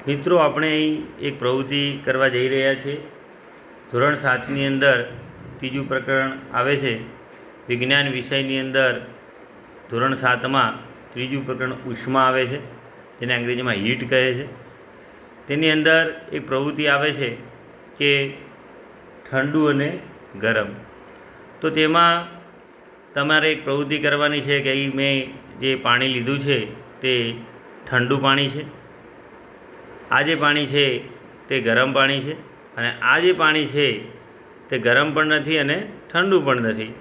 મિત્રો, આપણે અહીં એક પ્રવૃત્તિ કરવા જઈ રહ્યા છીએ. ધોરણ 7ની અંદર ત્રીજું પ્રકરણ આવે છે. વિજ્ઞાન વિષયની અંદર ધોરણ 7માં ત્રીજું પ્રકરણ ઉષ્મા આવે છે, જેને અંગ્રેજીમાં હીટ કહે છે. તેની અંદર એક પ્રવૃત્તિ આવે છે કે ઠંડુ અને ગરમ. તો તેમાં તમારે એક પ્રવૃત્તિ કરવાની છે કે મેં જે પાણી લીધું છે તે ઠંડુ પાણી છે, આ જે પાણી છે તે ગરમ પાણી છે, અને આ જે પાણી છે તે ગરમ પણ નથી અને ઠંડુ પણ નથી,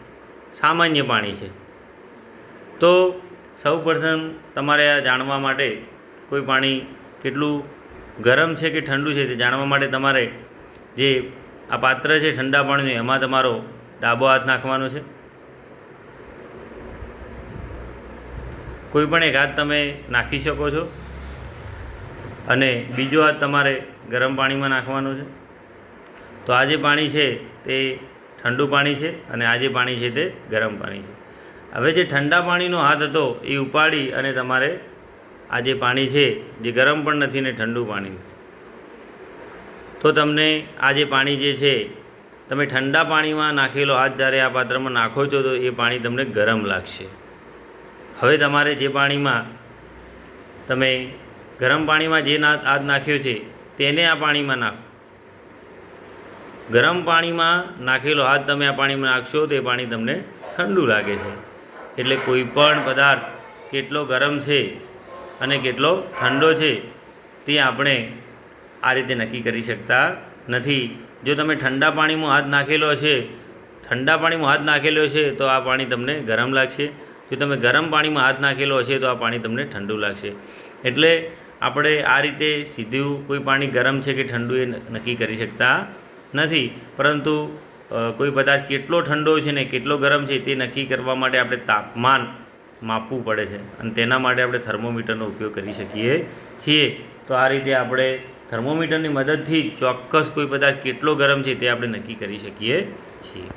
સામાન્ય પાણી છે. તો સૌપ્રથમ તમારે આ જાણવા માટે કોઈ પાણી કેટલું ગરમ છે કે ઠંડુ છે તે જાણવા માટે તમારે જે આ પાત્ર છે ઠંડા પાણીનું, એમાં તમારો ડાબો હાથ નાખવાનો છે. કોઈ પણ એક હાથ તમે નાખી શકો છો અને બીજો હાથ તમારે ગરમ પાણીમાં નાખવાનો છે. તો આ જે પાણી છે તે ઠંડુ પાણી છે અને આ જે પાણી છે તે ગરમ પાણી છે. હવે જે ઠંડા પાણીનો હાથ હતો એ ઉપાડી અને તમારે આ જે પાણી છે જે ગરમ પણ નથી ને ઠંડુ પાણી, તો તમને આ જે પાણી જે છે તમે ઠંડા પાણીમાં નાખેલો હાથ જ્યારે આ પાત્રમાં નાખો છો તો એ પાણી તમને ગરમ લાગશે. હવે તમારે જે પાણીમાં તમે ગરમ પાણીમાં જે હાથ નાખ્યો છે તેને આ પાણીમાં નાખો. ગરમ પાણીમાં નાખેલો હાથ તમે આ પાણીમાં નાખશો તો એ પાણી તમને ઠંડુ લાગે છે. એટલે કોઈ પણ પદાર્થ કેટલો ગરમ છે અને કેટલો ઠંડો છે તે આપણે આ રીતે નક્કી કરી શકતા નથી. જો તમે ઠંડા પાણીમાં હાથ નાખેલો હશે, ઠંડા પાણીમાં હાથ નાખેલો હશે તો આ પાણી તમને ગરમ લાગશે. જો તમે ગરમ પાણીમાં હાથ નાખેલો હશે તો આ પાણી તમને ઠંડુ લાગશે. એટલે આપણે આ રીતે સીધું કોઈ પાણી ગરમ છે કે ઠંડુ એ નક્કી કરી શકતા નથી. પરંતુ કોઈ પદાર્થ કેટલો ઠંડો છે ને કેટલો ગરમ છે તે નક્કી કરવા માટે આપણે તાપમાન માપવું પડે છે, અને તેના માટે આપણે થર્મોમીટરનો ઉપયોગ કરી શકીએ છીએ. તો આ રીતે આપણે થર્મોમીટરની મદદથી ચોક્કસ કોઈ પદાર્થ કેટલો ગરમ છે તે આપણે નક્કી કરી શકીએ છીએ.